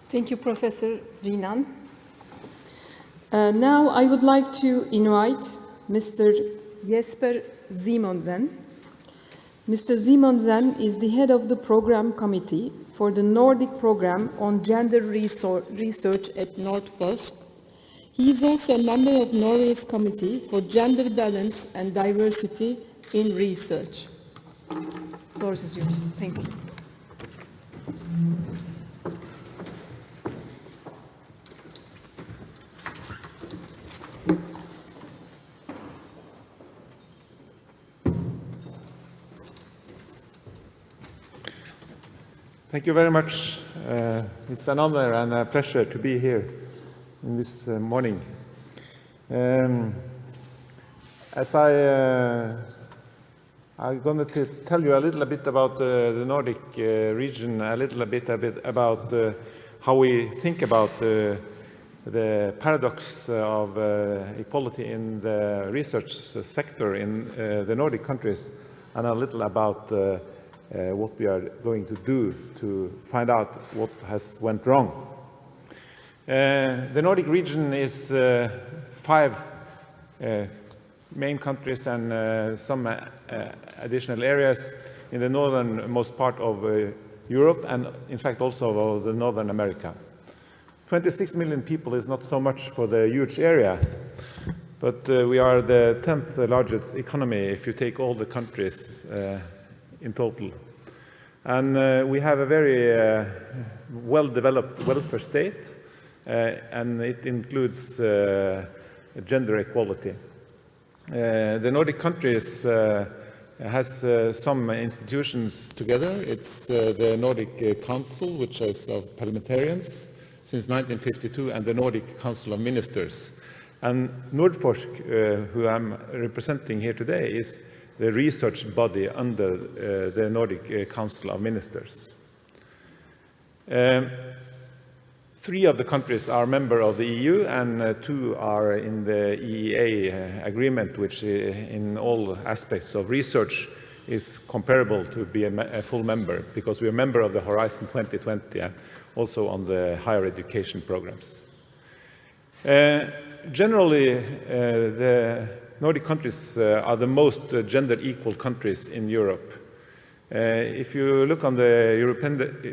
Thank you, Professor Rinan. Now I would like to invite Mr. Jesper Simonsen. Mr. Simonsen is the head of the program committee for the Nordic program on gender research at Northwest. He is also a member of Norway's Committee for Gender Balance and Diversity in Research. The floor is yours. Thank you. Thank you very much. It's an honor and a pleasure to be here in this morning. As I'm going to tell you a little bit about the Nordic region, a little bit about how we think about the paradox of equality in the research sector in the Nordic countries, and a little about what we are going to do to find out what has went wrong. The Nordic region is 5 main countries and some additional areas in the northernmost part of Europe, and in fact also of the Northern America. 26 million people is not so much for the huge area, but we are the 10th largest economy if you take all the countries in total. And we have a very well-developed welfare state, and it includes gender equality. The Nordic countries has some institutions together. It's the Nordic Council, which is of parliamentarians since 1952, and the Nordic Council of Ministers. And Nordforsk, who I'm representing here today, is the research body under the Nordic Council of Ministers. 3 of the countries are members of the EU, and 2 are in the EEA agreement, which in all aspects of research is comparable to be a full member, because we are a member of the Horizon 2020 and also on the higher education programs. Generally, the Nordic countries are the most gender equal countries in Europe. If you look on the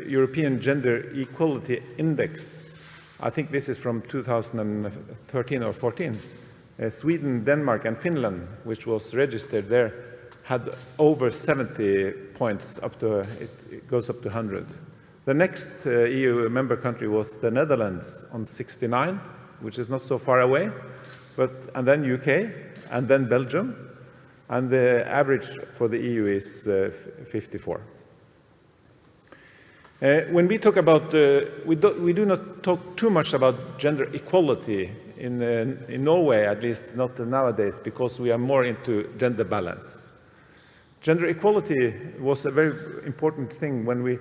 European Gender Equality Index, I think this is from 2013 or 14, Sweden, Denmark and Finland, which was registered there, had over 70 points, it goes up to 100. The next EU member country was the Netherlands on 69, which is not so far away, and then UK, and then Belgium, and the average for the EU is 54. When we talk about, we do not talk too much about gender equality in Norway, at least not nowadays, because we are more into gender balance. Gender equality was a very important thing when we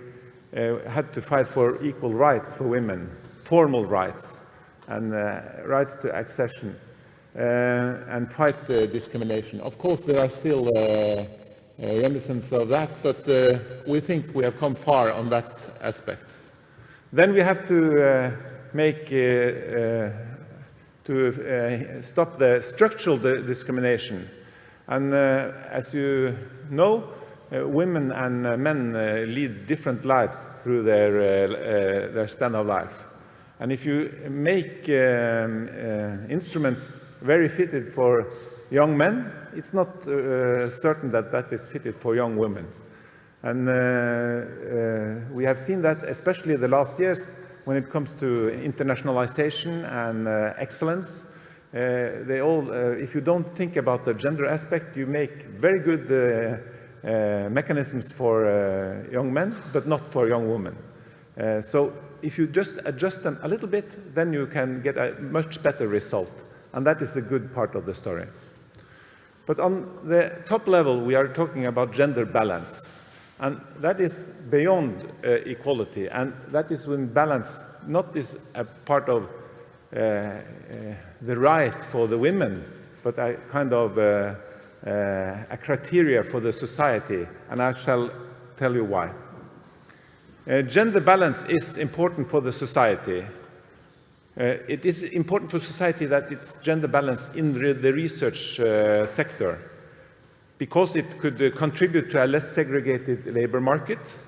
had to fight for equal rights for women, formal rights, and rights to accession. And fight discrimination. Of course, there are still reminiscences of that, but we think we have come far on that aspect. Then we have to stop the structural discrimination. And as you know, women and men lead different lives through their span of life. And if you make instruments very fitted for young men, it's not certain that that is fitted for young women. And we have seen that especially the last years when it comes to internationalization and excellence. If you don't think about the gender aspect, you make very good mechanisms for young men, but not for young women. So if you just adjust them a little bit, then you can get a much better result. And that is the good part of the story. But on the top level, we are talking about gender balance. And that is beyond equality. And that is when balance not is a part of the right for the women, but a kind of a criteria for the society. And I shall tell you why. Gender balance is important for the society. It is important for society that it's gender balance in the research sector, because it could contribute to a less segregated labor market,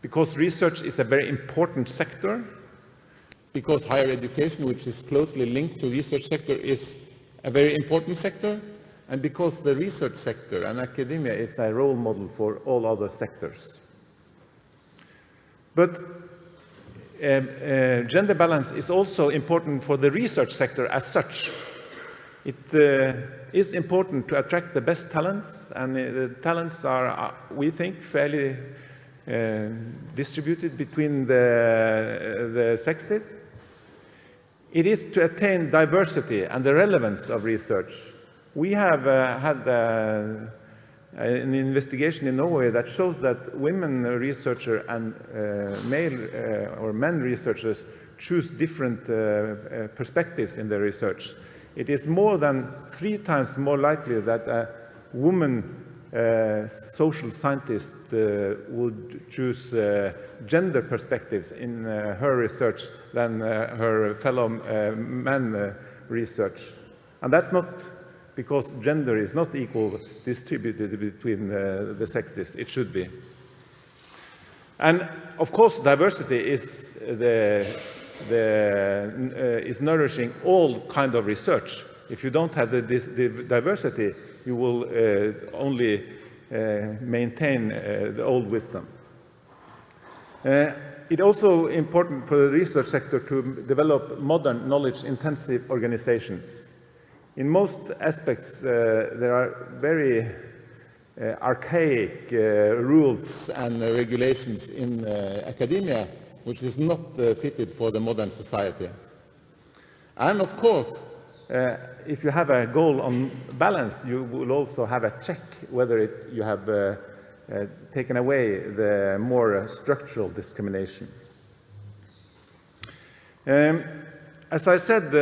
because research is a very important sector, because higher education, which is closely linked to research sector, is a very important sector, and because the research sector and academia is a role model for all other sectors. But gender balance is also important for the research sector as such. It is important to attract the best talents, and the talents are, we think, fairly distributed between the sexes. It is to attain diversity and the relevance of research. We have had an investigation in Norway that shows that women researchers and male or men researchers choose different perspectives in their research. It is more than 3 times more likely that a woman social scientist would choose gender perspectives in her research than her fellow men research. And that's not because gender is not equal distributed between the sexes. It should be. And of course, diversity is is nourishing all kind of research. If you don't have the diversity, you will only maintain the old wisdom. It's also important for the research sector to develop modern knowledge-intensive organizations. In most aspects, there are very archaic rules and regulations in academia, which is not fitted for the modern society. And of course, if you have a goal on balance, you will also have a check whether you have taken away the more structural discrimination. As I said,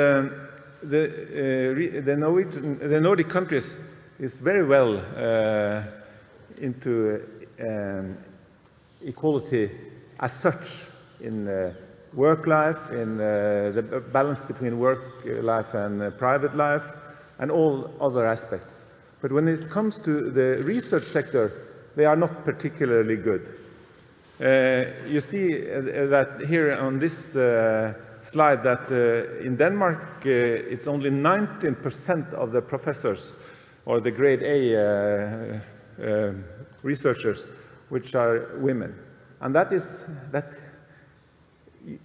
the Nordic countries is very well into equality as such in work life, in the balance between work life and private life, and all other aspects. But when it comes to the research sector, they are not particularly good. You see that here on this slide that in Denmark it's only 19% of the professors or the grade A researchers which are women. And that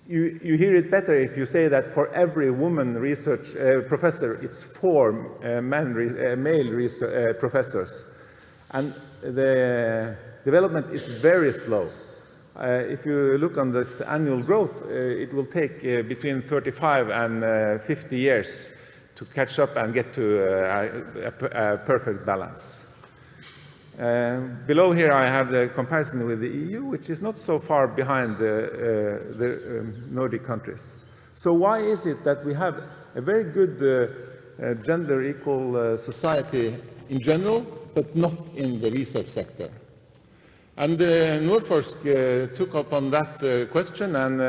you hear it better if you say that for every woman research professor, it's 4 male professors. And the development is very slow. If you look on this annual growth, it will take between 35 and 50 years to catch up and get to a perfect balance. Below here I have the comparison with the EU, which is not so far behind the Nordic countries. So why is it that we have a very good gender equal society in general, but not in the research sector? And Nordforsk took up on that question, and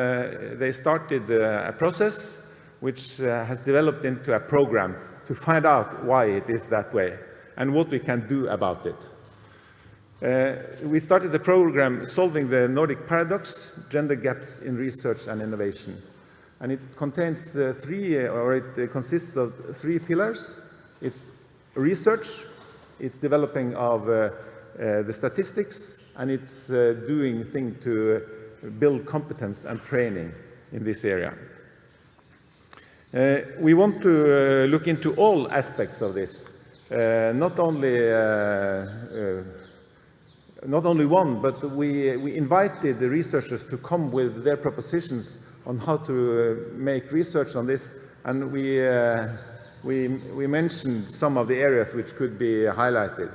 they started a process which has developed into a program to find out why it is that way and what we can do about it. We started the program Solving the Nordic Paradox, Gender Gaps in Research and Innovation. And it contains it consists of 3 pillars. It's research, it's developing of the statistics, and it's doing things to build competence and training in this area. We want to look into all aspects of this, not only one, but we invited the researchers to come with their propositions on how to make research on this, and we mentioned some of the areas which could be highlighted.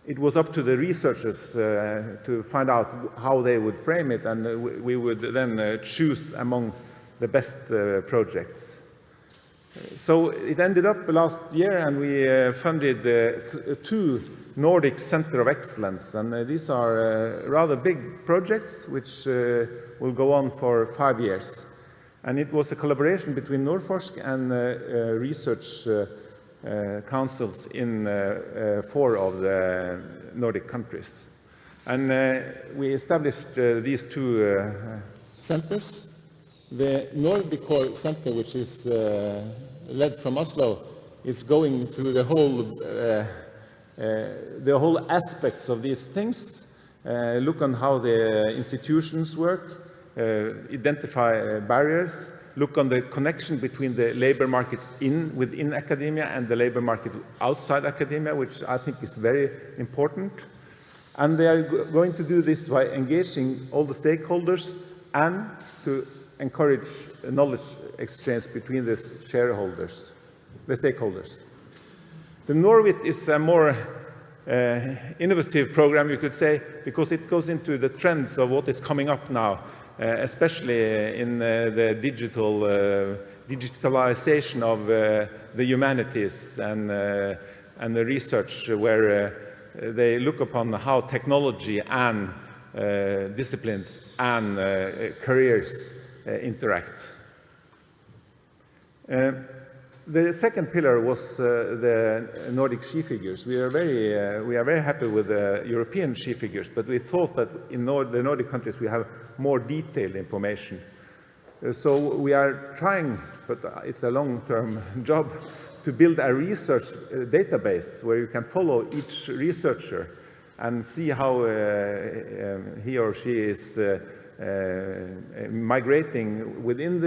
It was up to the researchers to find out how they would frame it, and we would then choose among the best projects. So it ended up last year, and we funded 2 Nordic Center of Excellence. And these are rather big projects which will go on for 5 years. And it was a collaboration between Nordforsk and research councils in 4 of the Nordic countries. And we established these 2 centers. The Nordic Core Center, which is led from Oslo, is going through the whole aspects of these things, look on how the institutions work, identify barriers, look on the connection between the labor market within academia and the labor market outside academia, which I think is very important. And they are going to do this by engaging all the stakeholders and to encourage knowledge exchange between the shareholders, the stakeholders. The Norwit is a more innovative program, you could say, because it goes into the trends of what is coming up now, especially in the digitalization of the humanities and the research, where they look upon how technology and disciplines and careers interact. The second pillar was the Nordic she figures. We are very happy with the European she figures, but we thought that in the Nordic countries we have more detailed information. So we are trying, but it's a long-term job, to build a research database where you can follow each researcher and see how he or she is migrating within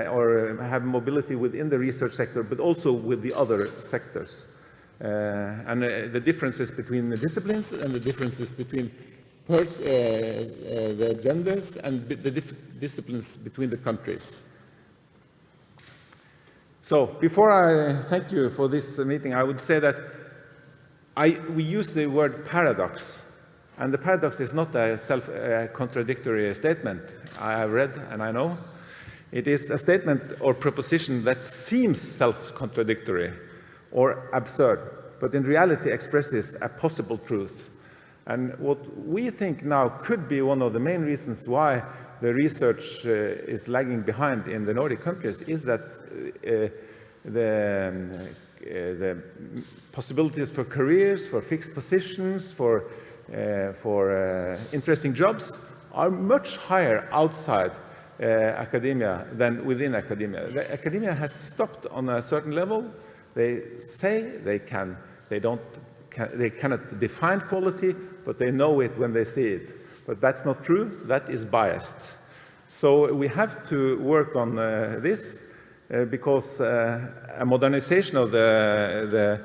or have mobility within the research sector, but also with the other sectors. And the differences between the disciplines and the differences between the genders and the disciplines between the countries. So before I thank you for this meeting, I would say that we use the word paradox. And the paradox is not a self-contradictory statement, I have read and I know. It is a statement or proposition that seems self-contradictory or absurd, but in reality expresses a possible truth. And what we think now could be one of the main reasons why the research is lagging behind in the Nordic countries is that the possibilities for careers, for fixed positions, for interesting jobs are much higher outside academia than within academia. The academia has stopped on a certain level. They say they cannot define quality, but they know it when they see it. But that's not true. That is biased. So we have to work on this because a modernization of the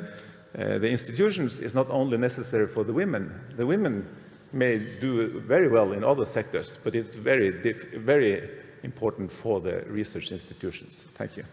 institutions is not only necessary for the women. The women may do very well in other sectors, but it's very important for the research institutions. Thank you.